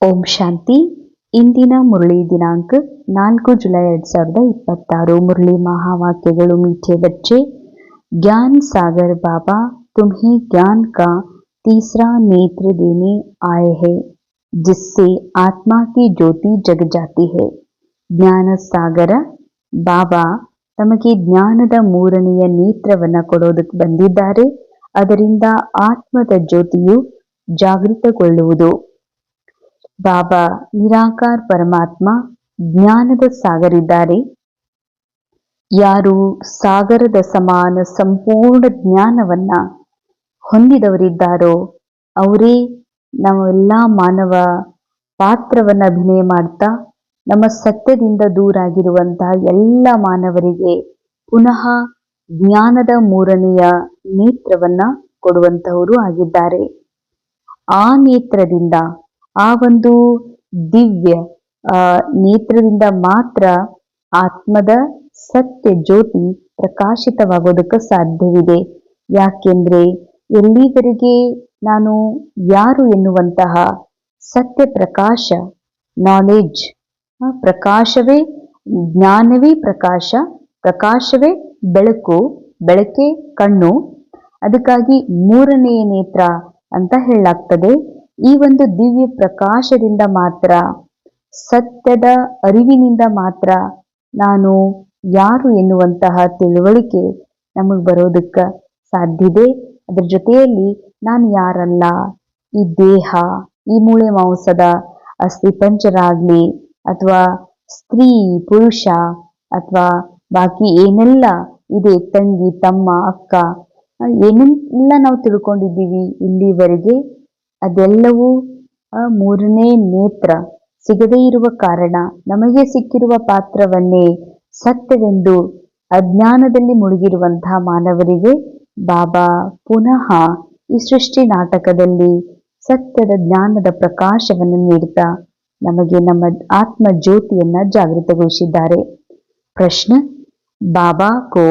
ಓಂ ಶಾಂತಿ. ಇಂದಿನ ಮುರಳಿ ದಿನಾಂಕ 4 ಜುಲೈ 2026. ಮುರಳಿ महावाक्यಗಳು. मीठे बच्चे, ज्ञान सागर बाबा तुम्हें ज्ञान का तीसरा नेत्र देने आए हैं, जिससे आत्मा की ज्योति जग जाती है. ಜ್ಞಾನ ಸಾಗರ ಬಾಬಾ ತಮಗೆ ಜ್ಞಾನದ ಮೂರನೆಯ ನೇತ್ರವನ್ನು ಕೊಡೋದಕ್ಕೆ ಬಂದಿದ್ದಾರೆ. ಅದರಿಂದ ಆತ್ಮದ ಜ್ಯೋತಿಯು ಜಾಗೃತಗೊಳ್ಳುವುದು. ಬಾಬಾ ನಿರಾಕಾರ ಪರಮಾತ್ಮ ಜ್ಞಾನದ ಸಾಗರಿದ್ದಾರೆ. ಯಾರು ಸಾಗರದ ಸಮಾನ ಸಂಪೂರ್ಣ ಜ್ಞಾನವನ್ನ ಹೊಂದಿದವರಿದ್ದಾರೋ ಅವರೇ ನಾವೆಲ್ಲ ಮಾನವ ಪಾತ್ರವನ್ನು ಅಭಿನಯ ಮಾಡ್ತಾ ನಮ್ಮ ಸತ್ಯದಿಂದ ದೂರಾಗಿರುವಂತಹ ಎಲ್ಲ ಮಾನವರಿಗೆ ಪುನಃ ಜ್ಞಾನದ ಮೂರನೆಯ ನೇತ್ರವನ್ನ ಕೊಡುವಂತಹವರು ಆಗಿದ್ದಾರೆ. ಆ ನೇತ್ರದಿಂದ, ಆ ಒಂದು ದಿವ್ಯ ನೇತ್ರದಿಂದ ಮಾತ್ರ ಆತ್ಮದ ಸತ್ಯ ಜ್ಯೋತಿ ಪ್ರಕಾಶಿತವಾಗೋದಕ್ಕೆ ಸಾಧ್ಯವಿದೆ. ಯಾಕೆಂದ್ರೆ ಎಲ್ಲಿವರೆಗೆ ನಾನು ಯಾರು ಎನ್ನುವಂತಹ ಸತ್ಯ ಪ್ರಕಾಶ, ನಾಲೆಡ್ಜ್, ಪ್ರಕಾಶವೇ ಜ್ಞಾನವೇ ಪ್ರಕಾಶ, ಪ್ರಕಾಶವೇ ಬೆಳಕು, ಬೆಳಕೆ ಕಣ್ಣು. ಅದಕ್ಕಾಗಿ ಮೂರನೆಯ ನೇತ್ರ ಅಂತ ಹೇಳಲಾಗ್ತದೆ. ಈ ಒಂದು ದಿವ್ಯ ಪ್ರಕಾಶದಿಂದ ಮಾತ್ರ, ಸತ್ಯದ ಅರಿವಿನಿಂದ ಮಾತ್ರ ನಾನು ಯಾರು ಎನ್ನುವಂತಹ ತಿಳುವಳಿಕೆ ನಮಗೆ ಬರೋದಕ್ಕೆ ಸಾಧ್ಯದೆ. ಅದರ ಜೊತೆಯಲ್ಲಿ ನಾನು ಯಾರಲ್ಲ, ಈ ದೇಹ, ಈ ಮೂಳೆ ಮಾಂಸದ ಅಸ್ಥಿ ಪಂಜರ ಅಥವಾ ಸ್ತ್ರೀ ಪುರುಷ ಅಥವಾ ಬಾಕಿ ಏನೆಲ್ಲ ಇದೆ, ತಂಗಿ ತಮ್ಮ ಅಕ್ಕ, ಏನೆಲ್ಲ ನಾವು ತಿಳ್ಕೊಂಡಿದ್ದೀವಿ ಇಲ್ಲಿವರೆಗೆ, ಅದೆಲ್ಲವೂ ಮೂರನೇ ನೇತ್ರ ಸಿಗದೇ ಇರುವ ಕಾರಣ ನಮಗೆ ಸಿಕ್ಕಿರುವ ಪಾತ್ರವನ್ನೇ ಸತ್ಯವೆಂದು ಅಜ್ಞಾನದಲ್ಲಿ ಮುಳುಗಿರುವಂತಹ ಮಾನವರಿಗೆ ಬಾಬಾ ಪುನಃ ಈ ಸೃಷ್ಟಿ ನಾಟಕದಲ್ಲಿ ಸತ್ಯದ ಜ್ಞಾನದ ಪ್ರಕಾಶವನ್ನು ನೀಡುತ್ತಾ ನಮಗೆ ನಮ್ಮ ಆತ್ಮ ಜ್ಯೋತಿಯನ್ನ ಜಾಗೃತಗೊಳಿಸಿದ್ದಾರೆ. ಪ್ರಶ್ನೆ: बाबा को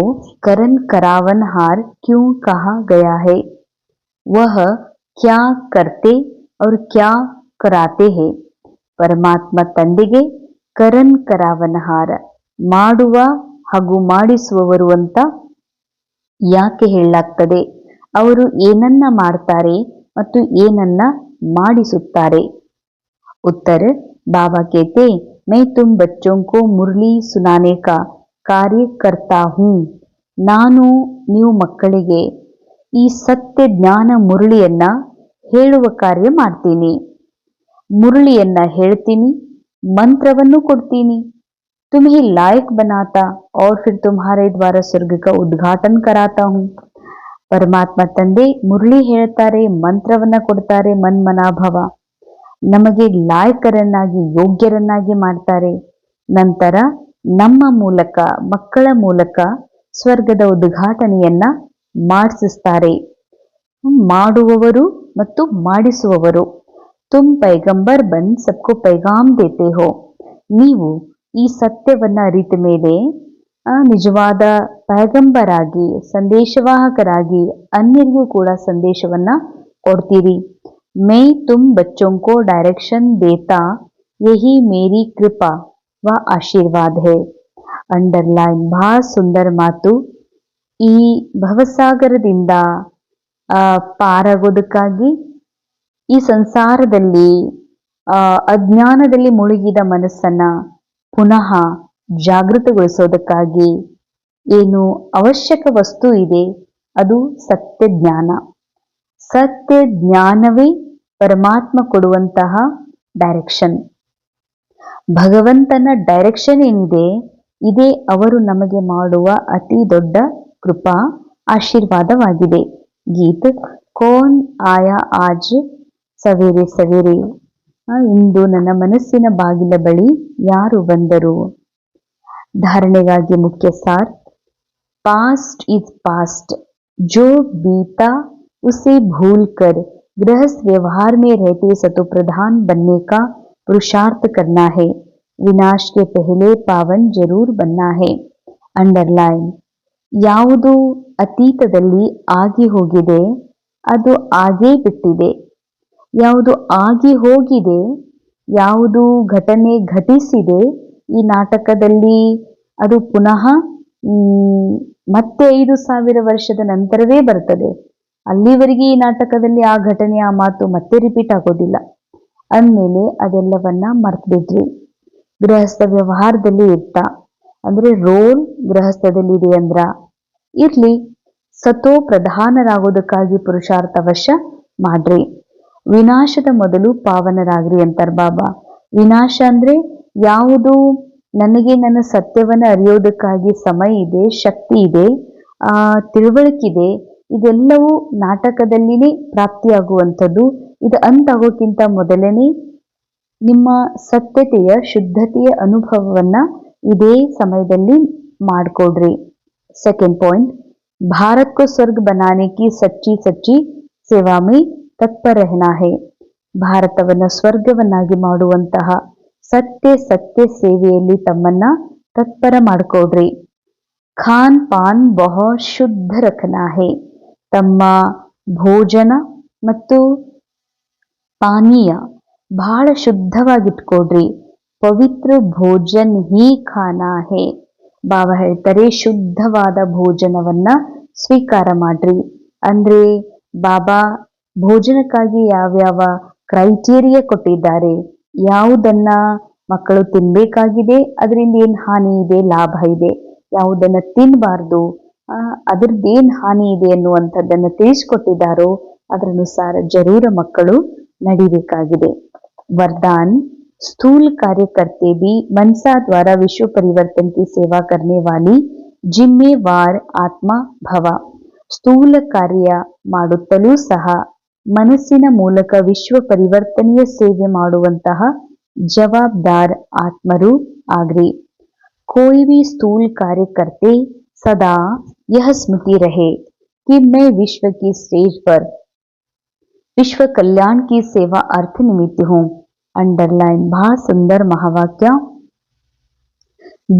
करण करावनहार क्यों कहा गया है? वह क्या करते और क्या कराते हैं? ಪರಮಾತ್ಮ ತಂದೆಗೆ ಕರಣ್ ಕರಾವನಹಾರ, ಮಾಡುವ ಹಾಗೂ ಮಾಡಿಸುವವರು ಅಂತ ಯಾಕೆ ಹೇಳಲಾಗ್ತದೆ? ಅವರು ಏನನ್ನ ಮಾಡ್ತಾರೆ ಮತ್ತು ಏನನ್ನ ಮಾಡಿಸುತ್ತಾರೆ? उत्तर: बाबा कहते, मैं तुम बच्चों को मुरली सुनाने का ಕಾರ್ಯ ಕರ್ತಾ ಹೂಂ. ನಾನು ನೀವು ಮಕ್ಕಳಿಗೆ ಈ ಸತ್ಯ ಜ್ಞಾನ ಮುರಳಿಯನ್ನ ಹೇಳುವ ಕಾರ್ಯ ಮಾಡ್ತೀನಿ. ಮುರಳಿಯನ್ನ ಹೇಳ್ತೀನಿ, ಮಂತ್ರವನ್ನು ಕೊಡ್ತೀನಿ. तुम्हें लायक बनाता और फिर तुम्हारे द्वारा स्वर्ग का उद्घाटन कराता हूं. ಪರಮಾತ್ಮ ತಂದೆ ಮುರಳಿ ಹೇಳ್ತಾರೆ, ಮಂತ್ರವನ್ನ ಕೊಡ್ತಾರೆ, ಮನ್ಮನಾಭವ, ನಮಗೆ ಲಾಯಕರನ್ನಾಗಿ ಯೋಗ್ಯರನ್ನಾಗಿ ಮಾಡ್ತಾರೆ. ನಂತರ ನಮ್ಮ ಮೂಲಕ, ಮಕ್ಕಳ ಮೂಲಕ ಸ್ವರ್ಗದ ಉದ್ಘಾಟನೆಯನ್ನ ಮಾಡಿಸ್ತಾರೆ. ಮಾಡುವವರು ಮತ್ತು ಮಾಡಿಸುವವರು. ತುಮ್ ಪೈಗಂಬರ್ ಬನ್ ಸಬ್ಕೋ ಪೈಗಾಮ್ ದೇತೆ ಹೋ. ನೀವು ಈ ಸತ್ಯವನ್ನ ಅರಿತ ಮೇಲೆ ನಿಜವಾದ ಪೈಗಂಬರಾಗಿ, ಸಂದೇಶವಾಹಕರಾಗಿ ಅನ್ಯರಿಗೂ ಕೂಡ ಸಂದೇಶವನ್ನ ಕೊಡ್ತೀರಿ. ಮೈ ತುಮ್ ಬಚ್ಚೋಂ ಕೋ ಡೈರೆಕ್ಷನ್ ದೇತಾ, ಯಹಿ ಮೇರಿ ಕೃಪಾ ವ ಆಶೀರ್ವಾದ ಹೇ. ಅಂಡರ್ಲೈನ್. ಬಹಳ ಸುಂದರ ಮಾತು. ಈ ಭವಸಾಗರದಿಂದ ಪಾರಾಗೋದಕ್ಕಾಗಿ, ಈ ಸಂಸಾರದಲ್ಲಿ ಅಜ್ಞಾನದಲ್ಲಿ ಮುಳುಗಿದ ಮನಸ್ಸನ್ನ ಪುನಃ ಜಾಗೃತಗೊಳಿಸೋದಕ್ಕಾಗಿ ಏನು ಅವಶ್ಯಕ ವಸ್ತು ಇದೆ ಅದು ಸತ್ಯ ಜ್ಞಾನ. ಸತ್ಯ ಜ್ಞಾನವೇ ಪರಮಾತ್ಮ ಕೊಡುವಂತಹ ಡೈರೆಕ್ಷನ್. ಭಗವಂತನ ಡೈರೆಕ್ಷನ್ ಏನಿದೆ, ಇದೇ ಅವರು ನಮಗೆ ಮಾಡುವ ಅತಿ ದೊಡ್ಡ ಕೃಪಾ ಆಶೀರ್ವಾದವಾಗಿದೆ. ಗೀತ್: ಕೋನ್ ಆಯಾ ಆಜ್ ಸವೇರೆ ಸವೇರೆ. ಇಂದು ನನ್ನ ಮನಸ್ಸಿನ ಬಾಗಿಲ ಬಳಿ ಯಾರು ಬಂದರು? ಧಾರಣೆಗಾಗಿ ಮುಖ್ಯ ಸಾರ್: पास्ट इज पास्ट, जो बीता उसे भूल कर गृहस्थ व्यवहार में रहते सतो प्रधान बनने का पुरुषार्थ करना है. विनाश के पहले पावन जरूर बनना है. अंडरलाइन. ಯಾವುದು ಅತೀತದಲ್ಲಿ ಆಗಿ ಹೋಗಿದೆ ಅದು ಆಗೇ ಬಿಟ್ಟಿದೆ. ಯಾವುದು ಆಗಿ ಹೋಗಿದೆ ಯಾವುದು ಘಟನೆ ಘಟಿಸಿದೆ ಈ ನಾಟಕದಲ್ಲಿ ಅದು ಪುನಃ ಮತ್ತೆ 5,000 ವರ್ಷದ ನಂತರವೇ ಬರ್ತದೆ. ಅಲ್ಲಿವರೆಗೆ ಈ ನಾಟಕದಲ್ಲಿ ಆ ಘಟನೆ ಆ ಮಾತು ಮತ್ತೆ ರಿಪೀಟ್ ಆಗೋದಿಲ್ಲ. ಅಂದಮೇಲೆ ಅದೆಲ್ಲವನ್ನ ಮರ್ತ್ಬಿಡ್ರಿ. ಗೃಹಸ್ಥ ವ್ಯವಹಾರದಲ್ಲಿ ಇರ್ತಾ ಅಂದ್ರೆ ರೋಲ್ ಗೃಹಸ್ಥದಲ್ಲಿದೆ ಅಂದ್ರ ಇರ್ಲಿ, ಸತೋ ಪ್ರಧಾನರಾಗೋದಕ್ಕಾಗಿ ಪುರುಷಾರ್ಥ ಅವಶ್ಯ ಮಾಡ್ರಿ. ವಿನಾಶದ ಮೊದಲು ಪಾವನರಾಗ್ರಿ ಅಂತಾರ ಬಾಬಾ. ವಿನಾಶ ಅಂದ್ರೆ ಯಾವುದು ನನಗೆ ನನ್ನ ಸತ್ಯವನ್ನ ಅರಿಯೋದಕ್ಕಾಗಿ ಸಮಯ ಇದೆ, ಶಕ್ತಿ ಇದೆ, ತಿಳುವಳಿಕಿದೆ, ಇದೆಲ್ಲವೂ ನಾಟಕದಲ್ಲಿನೇ ಪ್ರಾಪ್ತಿಯಾಗುವಂಥದ್ದು. ಇದು ಅಂತಾಗೋಕ್ಕಿಂತ ಮೊದಲನೇ ನಿಮ್ಮ ಸತ್ಯತೆಯ ಶುದ್ಧತೆಯ ಅನುಭವವನ್ನ ಇದೇ ಸಮಯದಲ್ಲಿ ಮಾಡ್ಕೊಡ್ರಿ. ಸೆಕೆಂಡ್ ಪಾಯಿಂಟ್, भारत को स्वर्ग बनाने की सच्ची सच्ची सेवा में तत्पर रहना है. ಭಾರತವನ್ನ ಸ್ವರ್ಗವನ್ನಾಗಿ ಮಾಡುವಂತಹ ಸತ್ಯ ಸತ್ಯ ಸೇವೆಯಲ್ಲಿ ತಮ್ಮನ್ನ ತತ್ಪರ ಮಾಡಿಕೊಡ್ರಿ. ಖಾನ್ ಪಾನ್ ಬಹು ಶುದ್ಧ ರಖನಾ ಹೇ. ತಮ್ಮ ಭೋಜನ ಮತ್ತು ಪಾನೀಯ ಬಹಳ ಶುದ್ಧವಾಗಿಟ್ಕೊಡ್ರಿ. ಪವಿತ್ರ ಭೋಜನ್ ಹಿ ಖಾನಾ ಹೇ. ಬಾಬಾ ಹೇಳ್ತಾರೆ ಶುದ್ಧವಾದ ಭೋಜನವನ್ನ ಸ್ವೀಕಾರ ಮಾಡ್ರಿ. ಅಂದ್ರೆ ಬಾಬಾ ಭೋಜನಕ್ಕಾಗಿ ಯಾವ್ಯಾವ ಕ್ರೈಟೀರಿಯಾ ಕೊಟ್ಟಿದ್ದಾರೆ, ಯಾವುದನ್ನ ಮಕ್ಕಳು ತಿನ್ಬೇಕಾಗಿದೆ, ಅದರಿಂದ ಏನ್ ಹಾನಿ ಇದೆ, ಲಾಭ ಇದೆ, ಯಾವುದನ್ನ ತಿನ್ನಬಾರ್ದು, ಅದ್ರದ್ದೇನ್ ಹಾನಿ ಇದೆ ಅನ್ನುವಂಥದ್ದನ್ನು ತಿಳಿಸ್ಕೊಟ್ಟಿದ್ದಾರೋ ಅದರನುಸಾರ ಜರೂರ ಮಕ್ಕಳು ನಡಿಬೇಕಾಗಿದೆ. ವರದಾನ್, स्थूल कार्य करते भी मनसा द्वारा विश्व परिवर्तन की सेवा करने वाली जिम्मेवार ಆತ್ಮ ಭವ. ಸ್ಥೂಲ ಕಾರ್ಯ ಮಾಡುತ್ತಲೂ ಸಹ ಮನಸ್ಸಿನ ಮೂಲಕ ವಿಶ್ವ ಪರಿವರ್ತನೆಯ ಸೇವೆ ಮಾಡುವಂತಹ ಜವಾಬ್ದಾರ ಆತ್ಮರು ಆಗ್ರಿ. कोई भी स्थूल कार्य करते सदा यह स्मृति रहे कि मैं विश्व की स्टेज पर विश्व कल्याण की सेवा अर्थ निमित्त हूँ. ಅಂಡರ್ಲೈನ್, ಬಹಳ ಸುಂದರ ಮಹಾವಾಕ್ಯ.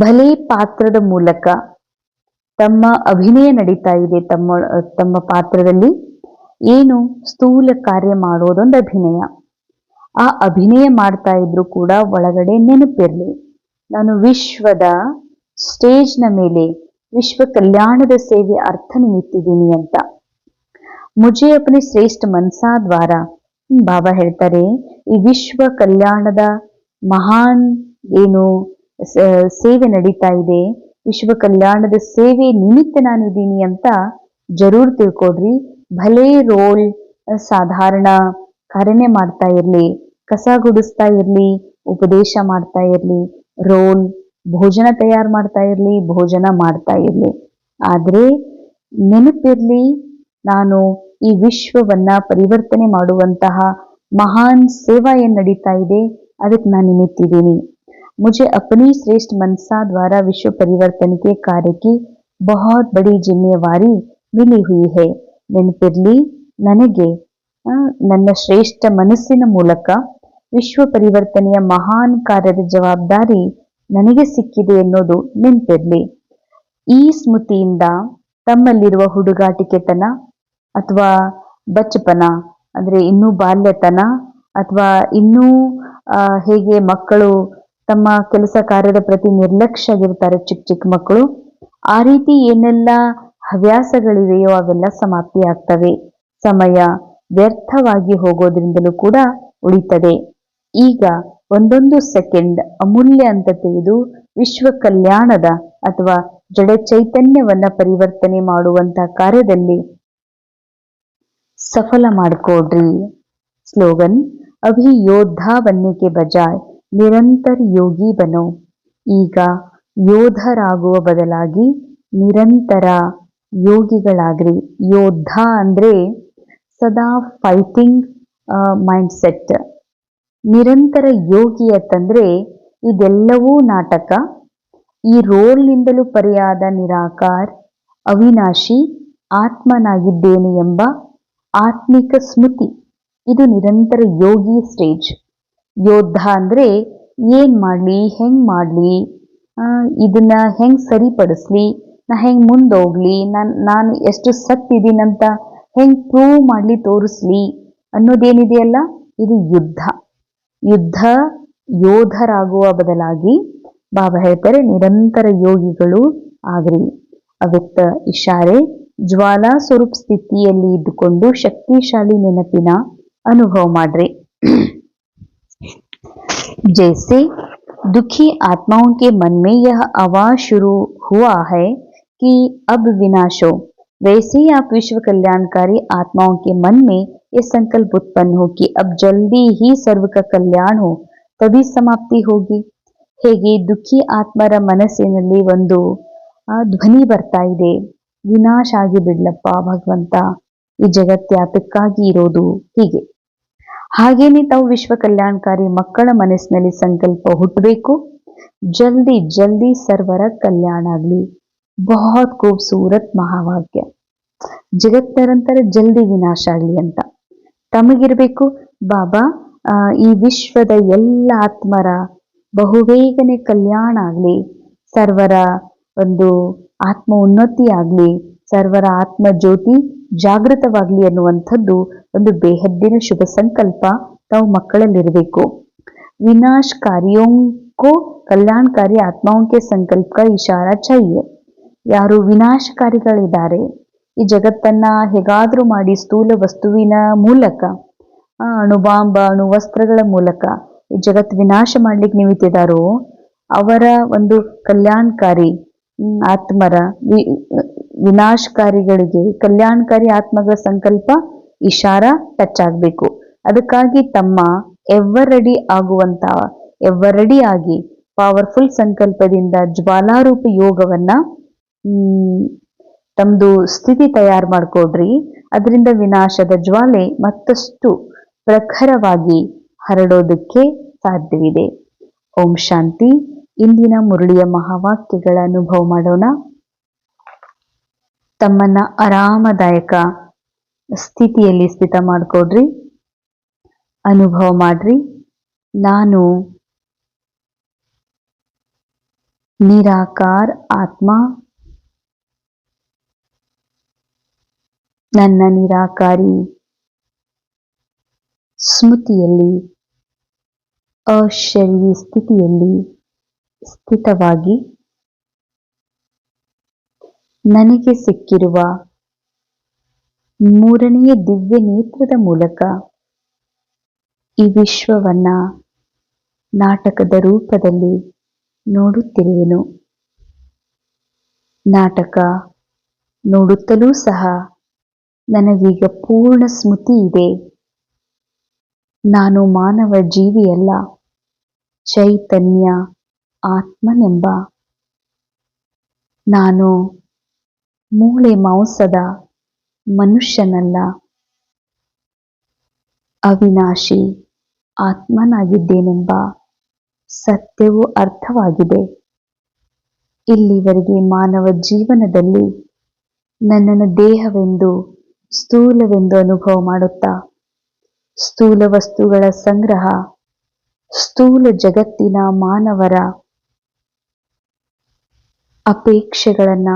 ಭಲೆ ಪಾತ್ರದ ಮೂಲಕ ತಮ್ಮ ಅಭಿನಯ ನಡೀತಾ ಇದೆ. ತಮ್ಮ ಪಾತ್ರದಲ್ಲಿ ಏನು ಸ್ಥೂಲ ಕಾರ್ಯ ಮಾಡೋದೊಂದು ಅಭಿನಯ. ಆ ಅಭಿನಯ ಮಾಡ್ತಾ ಇದ್ರು ಕೂಡ ಒಳಗಡೆ ನೆನಪಿರ್ಲಿ, ನಾನು ವಿಶ್ವದ ಸ್ಟೇಜ್ನ ಮೇಲೆ ವಿಶ್ವ ಕಲ್ಯಾಣದ ಸೇವೆ ಅರ್ಥ ನಿಮಿತ್ತಿದ್ದೀನಿ ಅಂತ. ಮುಜೆ ಅಪನೆ ಶ್ರೇಷ್ಠ ಮನಸಾ ದ್ವಾರ, ಬಾಬಾ ಹೇಳ್ತಾರೆ ಈ ವಿಶ್ವ ಕಲ್ಯಾಣದ ಮಹಾನ್ ಏನು ಸೇವೆ ನಡೀತಾ ಇದೆ, ವಿಶ್ವ ಕಲ್ಯಾಣದ ಸೇವೆ ನಿಮಿತ್ತ ನಾನಿದ್ದೀನಿ ಅಂತ ಜರೂರ್ ತಿಳ್ಕೊಡ್ರಿ. ಭಲೇ ರೋಲ್ ಸಾಧಾರಣ ಕಾರ್ಯನೇ ಮಾಡ್ತಾ ಇರ್ಲಿ, ಕಸ ಗುಡಿಸ್ತಾ ಇರ್ಲಿ, ಉಪದೇಶ ಮಾಡ್ತಾ ಇರ್ಲಿ, ರೋಲ್ ಭೋಜನ ತಯಾರು ಮಾಡ್ತಾ ಇರ್ಲಿ, ಭೋಜನ ಮಾಡ್ತಾ ಇರ್ಲಿ, ಆದ್ರೆ ನೆನಪಿರ್ಲಿ ನಾನು ಈ ವಿಶ್ವವನ್ನ ಪರಿವರ್ತನೆ ಮಾಡುವಂತಹ ಮಹಾನ್ ಸೇವಾ ಏನ್ ನಡೀತಾ ಇದೆ ಅದಕ್ಕೆ ನಾನು ನಿಮಿತ್ತಿದ್ದೀನಿ. मुझे अपनी श्रेष्ठ मनसा द्वारा विश्व परिवर्तन के कार्य की बहुत बड़ी जिम्मेवारी मिली हुई है. ನೆನಪಿರ್ಲಿ, ನನಗೆ ನನ್ನ ಶ್ರೇಷ್ಠ ಮನಸ್ಸಿನ ಮೂಲಕ ವಿಶ್ವ ಪರಿವರ್ತನೆಯ ಮಹಾನ್ ಕಾರ್ಯದ ಜವಾಬ್ದಾರಿ ನನಗೆ ಸಿಕ್ಕಿದೆ ಅನ್ನೋದು ನೆನಪಿರ್ಲಿ. ಈ ಸ್ಮೃತಿಯಿಂದ ತಮ್ಮಲ್ಲಿರುವ ಹುಡುಗಾಟಿಕೆತನ ಅಥವಾ ಬಚ್ಚಪನ ಅಂದ್ರೆ ಇನ್ನೂ ಬಾಲ್ಯತನ ಅಥವಾ ಇನ್ನೂ ಹೇಗೆ ಮಕ್ಕಳು ತಮ್ಮ ಕೆಲಸ ಕಾರ್ಯದ ಪ್ರತಿ ನಿರ್ಲಕ್ಷ್ಯ ಆಗಿರ್ತಾರೆ ಚಿಕ್ಕ ಚಿಕ್ಕ ಮಕ್ಕಳು, ಆ ರೀತಿ ಏನೆಲ್ಲ ಹವ್ಯಾಸಗಳಿವೆಯೋ ಅವೆಲ್ಲ ಸಮಾಪ್ತಿ ಆಗ್ತವೆ. ಸಮಯ ವ್ಯರ್ಥವಾಗಿ ಹೋಗೋದ್ರಿಂದಲೂ ಕೂಡ ಉಳಿತದೆ. ಈಗ ಒಂದೊಂದು ಸೆಕೆಂಡ್ ಅಮೂಲ್ಯ ಅಂತ ತಿಳಿದು ವಿಶ್ವ ಕಲ್ಯಾಣದ ಅಥವಾ ಜಡ ಚೈತನ್ಯವನ್ನ ಪರಿವರ್ತನೆ ಮಾಡುವಂತ ಕಾರ್ಯದಲ್ಲಿ ಸಫಲ ಮಾಡಿಕೊಡ್ರಿ. ಸ್ಲೋಗನ್, ಅಭಿ ಯೋದ್ಧಾ ಬನ್ನೆ ಕೆ ಬಜಾಯ್ ನಿರಂತರ ಯೋಗಿ ಬನೋ. ಈಗ ಯೋಧರಾಗುವ ಬದಲಾಗಿ ನಿರಂತರ ಯೋಗಿಗಳಾಗ್ರಿ. ಯೋದ್ಧ ಅಂದ್ರೆ ಸದಾ ಫೈಟಿಂಗ್ ಮೈಂಡ್ ಸೆಟ್. ನಿರಂತರ ಯೋಗಿ ಅಂತಂದ್ರೆ ಇದೆಲ್ಲವೂ ನಾಟಕ. ಈ ರೋಲ್ನಿಂದಲೂ ಪರ್ಯಾದ ನಿರಾಕಾರ ಅವಿನಾಶಿ ಆತ್ಮನಾಗಿದ್ದೇನೆ ಎಂಬ ಆತ್ಮಿಕ ಸ್ಮೃತಿ, ಇದು ನಿರಂತರ ಯೋಗಿ ಸ್ಟೇಜ್. ಯೋದ್ಧ ಅಂದ್ರೆ ಏನ್ ಮಾಡ್ಲಿ, ಹೆಂಗ್ ಮಾಡ್ಲಿ, ಇದನ್ನ ಹೆಂಗ್ ಸರಿಪಡಿಸ್ಲಿ, ನಾ ಹೆಂಗ್ ಮುಂದೋಗ್ಲಿ, ನಾನು ಎಷ್ಟು ಸತ್ತಿದ್ದೀನಂತ ಹೆಂಗ್ ಪ್ರೂವ್ ಮಾಡ್ಲಿ, ತೋರಿಸ್ಲಿ ಅನ್ನೋದೇನಿದೆಯಲ್ಲ, ಇದು ಯುದ್ಧ. ಯುದ್ಧ ಯೋಧರಾಗುವ ಬದಲಾಗಿ ಬಾಬಾ ಹೇಳ್ತಾರೆ ನಿರಂತರ ಯೋಗಿಗಳು ಆಗ್ರಿ. ಅವ್ಯಕ್ತ ಇಶಾರೆ ಜ್ವಾಲಾ ಸ್ವರೂಪ್ ಸ್ಥಿತಿಯಲ್ಲಿ ಇದ್ದುಕೊಂಡು ಶಕ್ತಿಶಾಲಿ ನೆನಪಿನ ಅನುಭವ ಮಾಡ್ರಿ. जैसे दुखी आत्माओं के मन में यह आवाज शुरू हुआ है कि अब विनाश हो, वैसे ही आप विश्व कल्याणकारी आत्माओं के मन में ये संकल्प उत्पन्न हो कि अब जल्दी ही सर्व का कल्याण हो, तभी समाप्ति होगी. ಹೇಗೆ ದುಃಖಿ ಆತ್ಮರ ಮನಸ್ಸಿನಲ್ಲಿ ಒಂದು ಧ್ವನಿ ಬರ್ತಾ ಇದೆ, ವಿನಾಶ ಆಗಿ ಬಿಡ್ಲಪ್ಪ ಭಗವಂತ, ಈ ಜಗತ್ಯಾತಕ್ಕಾಗಿ ಇರೋದು. ಹೀಗೆ ಹಾಗೇನೆ ತಾವು ವಿಶ್ವ ಕಲ್ಯಾಣಕಾರಿ ಮಕ್ಕಳ ಮನಸ್ಸಿನಲ್ಲಿ ಸಂಕಲ್ಪ ಹುಟ್ಟಬೇಕು, ಜಲ್ದಿ ಜಲ್ದಿ ಸರ್ವರ ಕಲ್ಯಾಣ ಆಗ್ಲಿ. ಬಹುತ್ ಖೂಬ್ಸೂರತ್ ಮಹಾವಾಕ್ಯ. ಜಗತ್ತರಂತರ ಜಲ್ದಿ ವಿನಾಶ ಆಗ್ಲಿ ಅಂತ ತಮಗಿರ್ಬೇಕು. ಬಾಬಾ ಈ ವಿಶ್ವದ ಎಲ್ಲ ಆತ್ಮರ ಬಹುಬೇಗನೆ ಕಲ್ಯಾಣ ಆಗ್ಲಿ, ಸರ್ವರ ಒಂದು ಆತ್ಮ ಉನ್ನತಿ ಆಗ್ಲಿ, ಸರ್ವರ ಆತ್ಮ ಜ್ಯೋತಿ ಜಾಗೃತವಾಗ್ಲಿ ಅನ್ನುವಂಥದ್ದು ಒಂದು ಬೇಹದ್ದಿನ ಶುಭ ಸಂಕಲ್ಪ ತಾವು ಮಕ್ಕಳಲ್ಲಿರಬೇಕು. ವಿನಾಶಕಾರಿಯೋं को ಕಲ್ಯಾಣಕಾರಿ ಆತ್ಮಾओं के संकल्प का इशारा चाहिए. ಯಾರು ವಿನಾಶಕಾರಿಗಳಿದ್ದಾರೆ, ಈ ಜಗತ್ತನ್ನ ಹೇಗಾದ್ರೂ ಮಾಡಿ ಸ್ಥೂಲ ವಸ್ತುವಿನ ಮೂಲಕ, ಅಣುಬಾಂಬ ಅಣುವಸ್ತ್ರಗಳ ಮೂಲಕ ಈ ಜಗತ್ ವಿನಾಶ ಮಾಡ್ಲಿಕ್ಕೆ ನಿಮಿತ್ತಿದಾರೋ ಅವರ ಒಂದು ಕಲ್ಯಾಣಕಾರಿ ಆತ್ಮರ ವಿನಾಶಕಾರಿಗಳಿಗೆ ಕಲ್ಯಾಣಕಾರಿ ಆತ್ಮಗಳ ಸಂಕಲ್ಪ ಇಶಾರ ಟಚ್ ಆಗ್ಬೇಕು. ಅದಕ್ಕಾಗಿ ತಮ್ಮ ಎವ್ವರಡಿ ಆಗಿ ಪವರ್ಫುಲ್ ಸಂಕಲ್ಪದಿಂದ ಜ್ವಾಲಾರೂಪ ಯೋಗವನ್ನ ತಮ್ದು ಸ್ಥಿತಿ ತಯಾರು ಮಾಡ್ಕೊಡ್ರಿ. ಅದರಿಂದ ವಿನಾಶದ ಜ್ವಾಲೆ ಮತ್ತಷ್ಟು ಪ್ರಖರವಾಗಿ ಹರಡೋದಕ್ಕೆ ಸಾಧ್ಯವಿದೆ. ಓಂ ಶಾಂತಿ. ಇಂದಿನ ಮುರಳಿಯ ಮಹಾವಾಕ್ಯಗಳ ಅನುಭವ ಮಾಡೋಣ. ತಮ್ಮನ್ನ ಆರಾಮದಾಯಕ ಸ್ಥಿತಿಯಲ್ಲಿ ಸ್ಥಿತ ಮಾಡ್ಕೊಡ್ರಿ. ಅನುಭವ ಮಾಡ್ರಿ, ನಾನು ನಿರಾಕಾರ ಆತ್ಮ, ನನ್ನ ನಿರಾಕಾರಿ ಸ್ಮೃತಿಯಲ್ಲಿ ಅಶರೀರಿ ಸ್ಥಿತಿಯಲ್ಲಿ ಸ್ಥಿತವಾಗಿ ನನಗೆ ಸಿಕ್ಕಿರುವ ಮೂರನೆಯ ದಿವ್ಯ ನೇತ್ರದ ಮೂಲಕ ಈ ವಿಶ್ವವನ್ನ ನಾಟಕದ ರೂಪದಲ್ಲಿ ನೋಡುತ್ತಿರುವೆನು. ನಾಟಕ ನೋಡುತ್ತಲೂ ಸಹ ನನಗೀಗ ಪೂರ್ಣ ಸ್ಮೃತಿ ಇದೆ. ನಾನು ಮಾನವ ಜೀವಿಯಲ್ಲ, ಚೈತನ್ಯ ಆತ್ಮನೆಂಬ. ನಾನು ಮೂಳೆ ಮಾಂಸದ ಮನುಷ್ಯನಲ್ಲ, ಅವಿನಾಶಿ ಆತ್ಮನಾಗಿದ್ದೇನೆಂಬ ಸತ್ಯವು ಅರ್ಥವಾಗಿದೆ. ಇಲ್ಲಿವರೆಗೆ ಮಾನವ ಜೀವನದಲ್ಲಿ ನನ್ನನ್ನು ದೇಹವೆಂದು ಸ್ಥೂಲವೆಂದು ಅನುಭವ ಮಾಡುತ್ತಾ ಸ್ಥೂಲ ವಸ್ತುಗಳ ಸಂಗ್ರಹ, ಸ್ಥೂಲ ಜಗತ್ತಿನ ಮಾನವರ ಅಪೇಕ್ಷೆಗಳನ್ನ,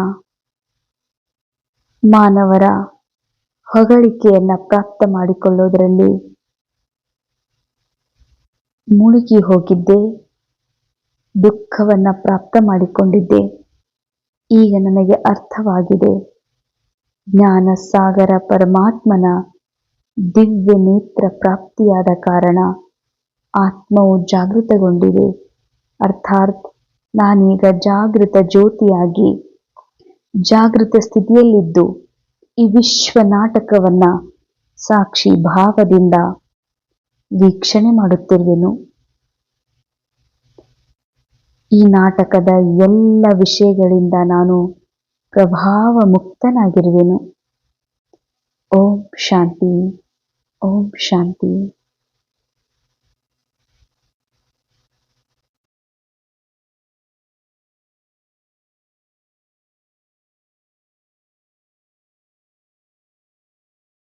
ಮಾನವರ ಹೊಗಳಿಕೆಯನ್ನ ಪ್ರಾಪ್ತ ಮಾಡಿಕೊಳ್ಳೋದರಲ್ಲಿ ಮುಳುಗಿ ಹೋಗಿದ್ದೆ, ದುಃಖವನ್ನ ಪ್ರಾಪ್ತ ಮಾಡಿಕೊಂಡಿದ್ದೆ. ಈಗ ನನಗೆ ಅರ್ಥವಾಗಿದೆ, ಜ್ಞಾನ ಸಾಗರ ಪರಮಾತ್ಮನ ದಿವ್ಯ ನೇತ್ರ ಪ್ರಾಪ್ತಿಯಾದ ಕಾರಣ ಆತ್ಮವು ಜಾಗೃತಗೊಂಡಿದೆ. ಅರ್ಥಾತ್ ನಾನೀಗ ಜಾಗೃತ ಜ್ಯೋತಿಯಾಗಿ ಜಾಗೃತ ಸ್ಥಿತಿಯಲ್ಲಿದ್ದು ಈ ವಿಶ್ವ ನಾಟಕವನ್ನ ಸಾಕ್ಷಿ ಭಾವದಿಂದ ವೀಕ್ಷಣೆ ಮಾಡುತ್ತಿರುವೆನು. ಈ ನಾಟಕದ ಎಲ್ಲ ವಿಷಯಗಳಿಂದ ನಾನು ಪ್ರಭಾವ ಮುಕ್ತನಾಗಿರುವೆನು. ಓಂ ಶಾಂತಿ, ಓಂ ಶಾಂತಿ.